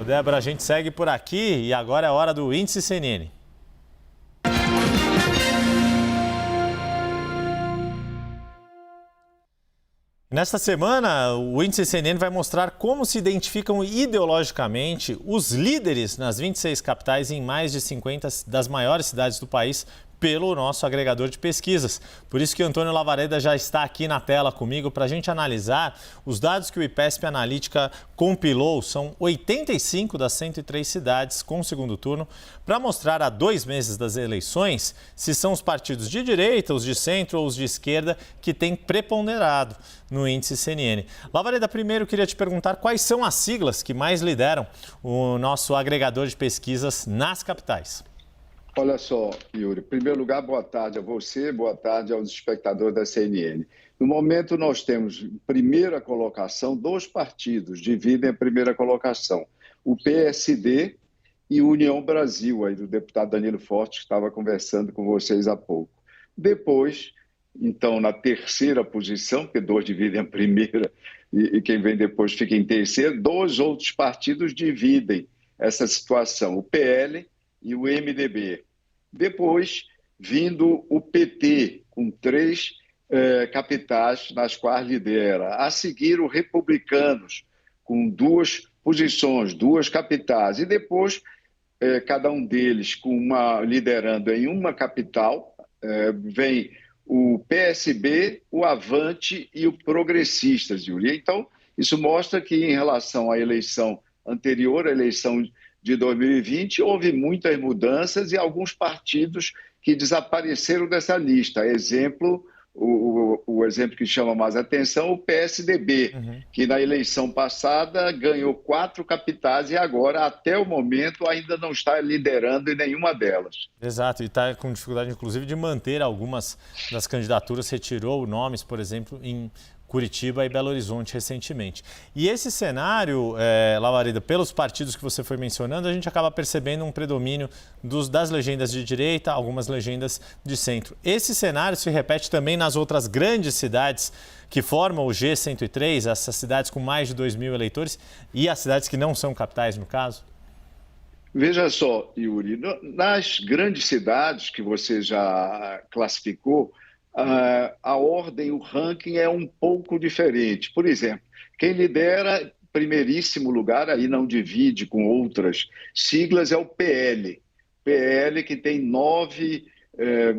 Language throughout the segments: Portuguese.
Débora, a gente segue por aqui e agora é hora do Índice CNN. Nesta semana, o Índice CNN vai mostrar como se identificam ideologicamente os líderes nas 26 capitais em mais de 50 das maiores cidades do país pelo nosso agregador de pesquisas. Por isso que Antônio Lavareda já está aqui na tela comigo para a gente analisar os dados que o IPESP Analítica compilou. São 85 das 103 cidades com o segundo turno para mostrar a 2 meses das eleições se são os partidos de direita, os de centro ou os de esquerda que têm preponderado no índice CNN. Lavareda, primeiro queria te perguntar quais são as siglas que mais lideram o nosso agregador de pesquisas nas capitais. Olha só, Yuri, em primeiro lugar, boa tarde a você, boa tarde aos espectadores da CNN. No momento, nós temos em primeira colocação, 2 partidos dividem a primeira colocação, o PSD e União Brasil, aí do deputado Danilo Forte, que estava conversando com vocês há pouco. Depois, então, na terceira posição, porque 2 dividem a primeira e quem vem depois fica em terceiro, 2 outros partidos dividem essa situação, o PL e o MDB. Depois, vindo o PT, com 3 capitais nas quais lidera. A seguir, o Republicanos, com 2 posições, 2 capitais. E depois, cada um deles liderando em uma capital, vem o PSB, o Avante e o Progressistas, Yuri. Então, isso mostra que, em relação à eleição anterior, a eleição de 2020, houve muitas mudanças e alguns partidos que desapareceram dessa lista. Exemplo, o exemplo que chama mais atenção, o PSDB, que na eleição passada ganhou 4 capitais e agora, até o momento, ainda não está liderando em nenhuma delas. Exato, e está com dificuldade, inclusive, de manter algumas das candidaturas, retirou nomes, por exemplo, em Curitiba e Belo Horizonte recentemente. E esse cenário, Lavareda, pelos partidos que você foi mencionando, a gente acaba percebendo um predomínio das legendas de direita, algumas legendas de centro. Esse cenário se repete também nas outras grandes cidades que formam o G103, essas cidades com mais de 2 mil eleitores e as cidades que não são capitais, no caso? Veja só, Yuri, nas grandes cidades que você já classificou, a ordem, o ranking é um pouco diferente. Por exemplo, quem lidera primeiríssimo lugar, aí não divide com outras siglas, é o PL. PL que tem 9,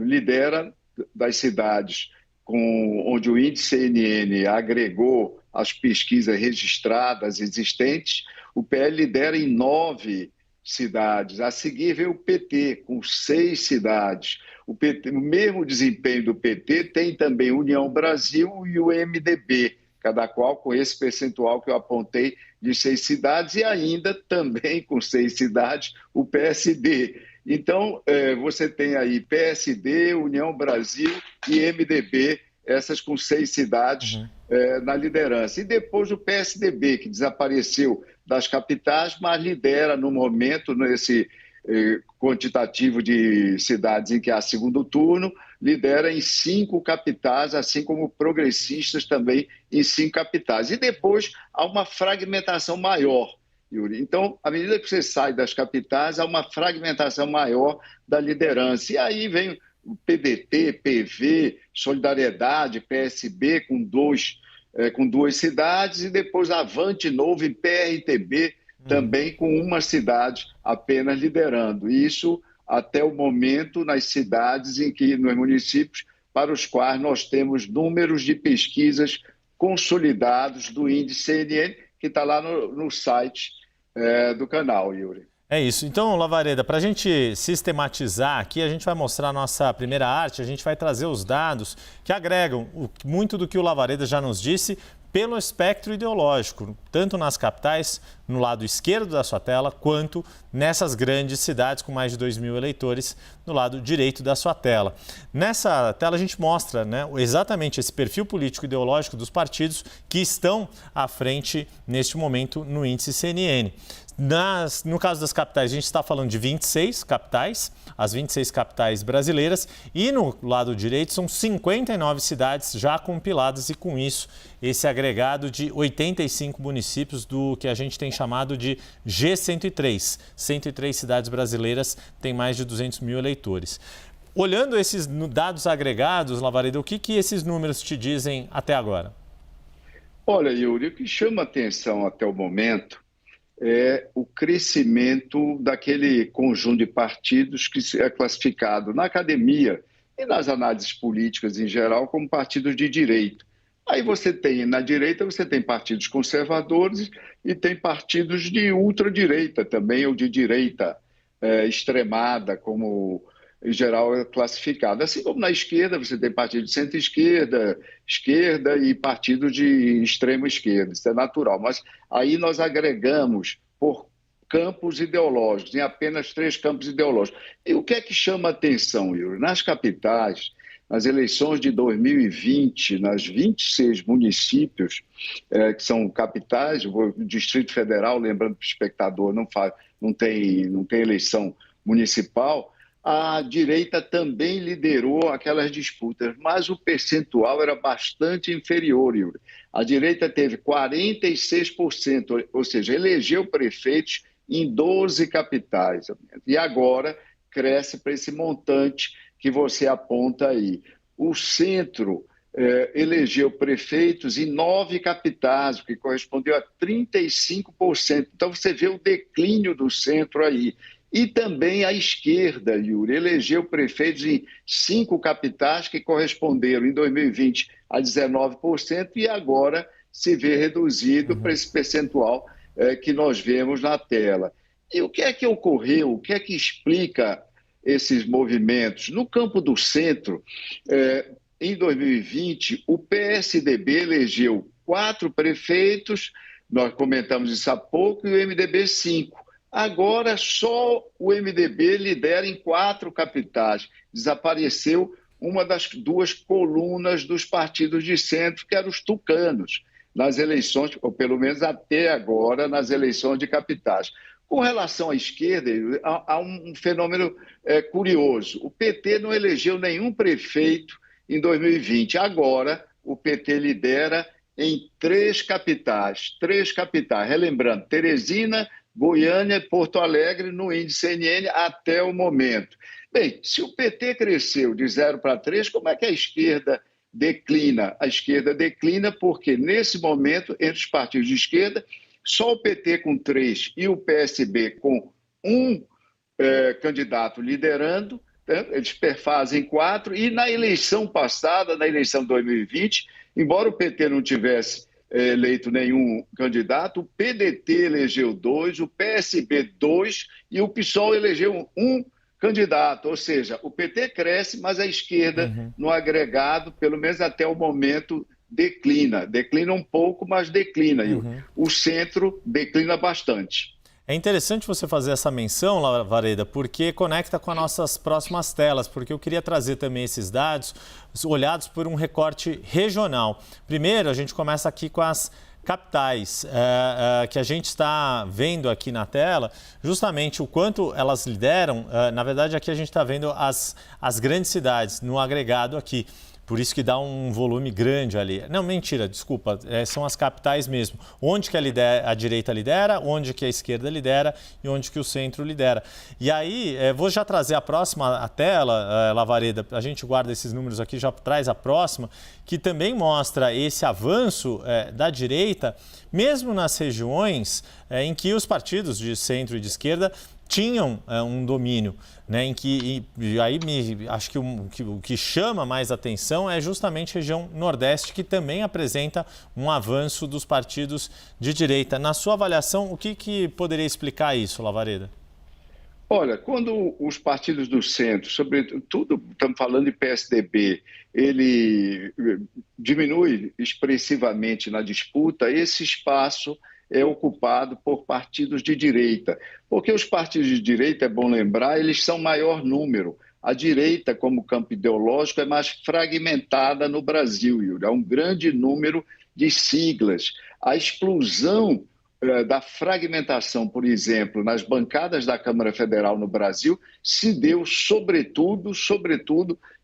lidera das cidades onde o índice CNN agregou as pesquisas registradas existentes, o PL lidera em 9 cidades. A seguir vem o PT, com 6 cidades. O mesmo desempenho do PT tem também União Brasil e o MDB, cada qual com esse percentual que eu apontei de 6 cidades, e ainda também com 6 cidades o PSD. Então, você tem aí PSD, União Brasil e MDB, essas com 6 cidades na liderança. E depois o PSDB, que desapareceu das capitais, mas lidera no momento, nesse quantitativo de cidades em que há segundo turno, lidera em 5 capitais, assim como Progressistas também em 5 capitais. E depois há uma fragmentação maior, Yuri. Então, à medida que você sai das capitais, há uma fragmentação maior da liderança. E aí vem o PDT, PV, Solidariedade, PSB com 2 cidades, e depois Avante Novo e PRTB também com 1 cidade apenas liderando. Isso até o momento nas cidades nos municípios para os quais nós temos números de pesquisas consolidados do índice CNN, que está lá no site do canal, Yuri. É isso. Então, Lavareda, para a gente sistematizar aqui, a gente vai mostrar a nossa primeira arte, a gente vai trazer os dados que agregam muito do que o Lavareda já nos disse pelo espectro ideológico, tanto nas capitais, no lado esquerdo da sua tela, quanto nessas grandes cidades com mais de 2 mil eleitores, no lado direito da sua tela. Nessa tela a gente mostra, exatamente esse perfil político ideológico dos partidos que estão à frente neste momento no índice CNN. No caso das capitais, a gente está falando de 26 capitais, as 26 capitais brasileiras, e no lado direito são 59 cidades já compiladas e com isso esse agregado de 85 municípios do que a gente tem chamado de G103. 103 cidades brasileiras têm mais de 200 mil eleitores. Olhando esses dados agregados, Lavareda, o que esses números te dizem até agora? Olha, Yuri, o que chama atenção até o momento é o crescimento daquele conjunto de partidos que é classificado na academia e nas análises políticas em geral como partidos de direita. Aí na direita você tem partidos conservadores e tem partidos de ultradireita também, ou de direita extremada, como em geral é classificado. Assim como na esquerda você tem partido de centro-esquerda, esquerda e partido de extrema esquerda, isso é natural. Mas aí nós agregamos por campos ideológicos, em apenas 3 campos ideológicos. E o que é que chama a atenção, Yuri? Nas capitais, nas eleições de 2020, nas 26 municípios que são capitais, o Distrito Federal, lembrando que o espectador não tem eleição municipal, a direita também liderou aquelas disputas, mas o percentual era bastante inferior, Yuri. A direita teve 46%, ou seja, elegeu prefeitos em 12 capitais. E agora cresce para esse montante que você aponta aí. O centro elegeu prefeitos em 9 capitais, o que correspondeu a 35%. Então você vê o declínio do centro aí. E também a esquerda, Yuri, elegeu prefeitos em 5 capitais que corresponderam em 2020 a 19% e agora se vê reduzido para esse percentual que nós vemos na tela. E o que é que ocorreu? O que é que explica esses movimentos? No campo do centro, em 2020, o PSDB elegeu 4 prefeitos, nós comentamos isso há pouco, e o MDB 5. Agora, só o MDB lidera em 4 capitais. Desapareceu uma das 2 colunas dos partidos de centro, que eram os tucanos, nas eleições, ou pelo menos até agora, nas eleições de capitais. Com relação à esquerda, há um fenômeno curioso. O PT não elegeu nenhum prefeito em 2020. Agora, o PT lidera em 3 capitais. 3 capitais. Relembrando, Teresina, Goiânia e Porto Alegre no índice CNN até o momento. Bem, se o PT cresceu de 0 para 3, como é que a esquerda declina? A esquerda declina porque, nesse momento, entre os partidos de esquerda, só o PT com 3 e o PSB com 1 candidato liderando, né? Eles perfazem 4, e na eleição passada, na eleição de 2020, embora o PT não tivesse eleito nenhum candidato, o PDT elegeu 2, o PSB 2 e o PSOL elegeu 1 candidato. Ou seja, o PT cresce, mas a esquerda, no agregado, pelo menos até o momento, declina. Declina um pouco, mas declina. E o centro declina bastante. É interessante você fazer essa menção, Lavareda, porque conecta com as nossas próximas telas, porque eu queria trazer também esses dados olhados por um recorte regional. Primeiro, a gente começa aqui com as capitais, que a gente está vendo aqui na tela, justamente o quanto elas lideram. Na verdade, aqui a gente está vendo as grandes cidades no agregado aqui. Por isso que dá um volume grande ali. Não, mentira, desculpa, são as capitais mesmo. Onde que a direita lidera, onde que a esquerda lidera e onde que o centro lidera. E aí, vou já trazer a próxima tela, Lavareda, a gente guarda esses números aqui, já traz a próxima, que também mostra esse avanço da direita, mesmo nas regiões em que os partidos de centro e de esquerda tinham um domínio, né, acho que o que chama mais atenção é justamente a região Nordeste, que também apresenta um avanço dos partidos de direita. Na sua avaliação, o que poderia explicar isso, Lavareda? Olha, quando os partidos do centro, sobretudo estamos falando de PSDB, ele diminui expressivamente na disputa, esse espaço é ocupado por partidos de direita. Porque os partidos de direita, é bom lembrar, eles são maior número. A direita, como campo ideológico, é mais fragmentada no Brasil, Yuri. Há um grande número de siglas. A explosão da fragmentação, por exemplo, nas bancadas da Câmara Federal no Brasil, se deu sobretudo,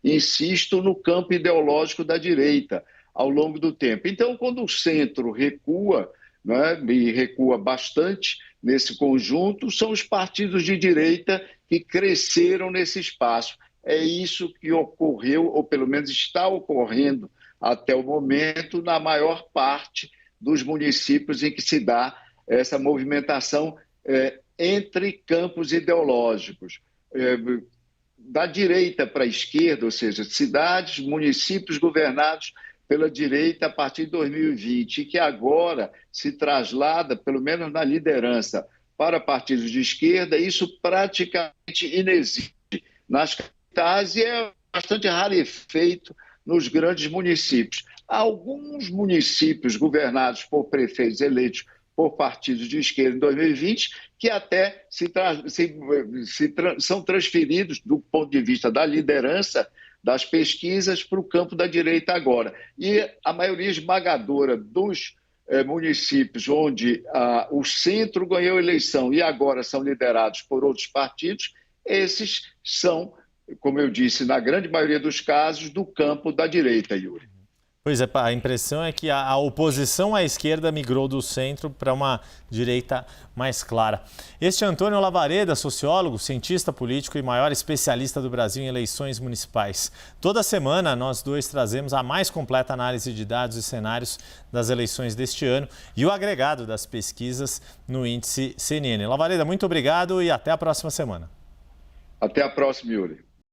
insisto, no campo ideológico da direita, ao longo do tempo. Então, quando o centro recua, né, e recua bastante nesse conjunto, são os partidos de direita que cresceram nesse espaço. É isso que ocorreu, ou pelo menos está ocorrendo até o momento, na maior parte dos municípios em que se dá essa movimentação entre campos ideológicos. Da direita para a esquerda, ou seja, cidades, municípios governados pela direita a partir de 2020, e que agora se traslada, pelo menos na liderança, para partidos de esquerda, isso praticamente inexiste nas capitais e é bastante rarefeito nos grandes municípios. Há alguns municípios governados por prefeitos eleitos por partidos de esquerda em 2020 que até são transferidos do ponto de vista da liderança das pesquisas para o campo da direita agora. E a maioria esmagadora dos municípios onde o centro ganhou eleição e agora são liderados por outros partidos, esses são, como eu disse, na grande maioria dos casos, do campo da direita, Yuri. Pois é, a impressão é que a oposição à esquerda migrou do centro para uma direita mais clara. Este é Antônio Lavareda, sociólogo, cientista político e maior especialista do Brasil em eleições municipais. Toda semana nós dois trazemos a mais completa análise de dados e cenários das eleições deste ano e o agregado das pesquisas no índice CNN. Lavareda, muito obrigado e até a próxima semana. Até a próxima, Yuri.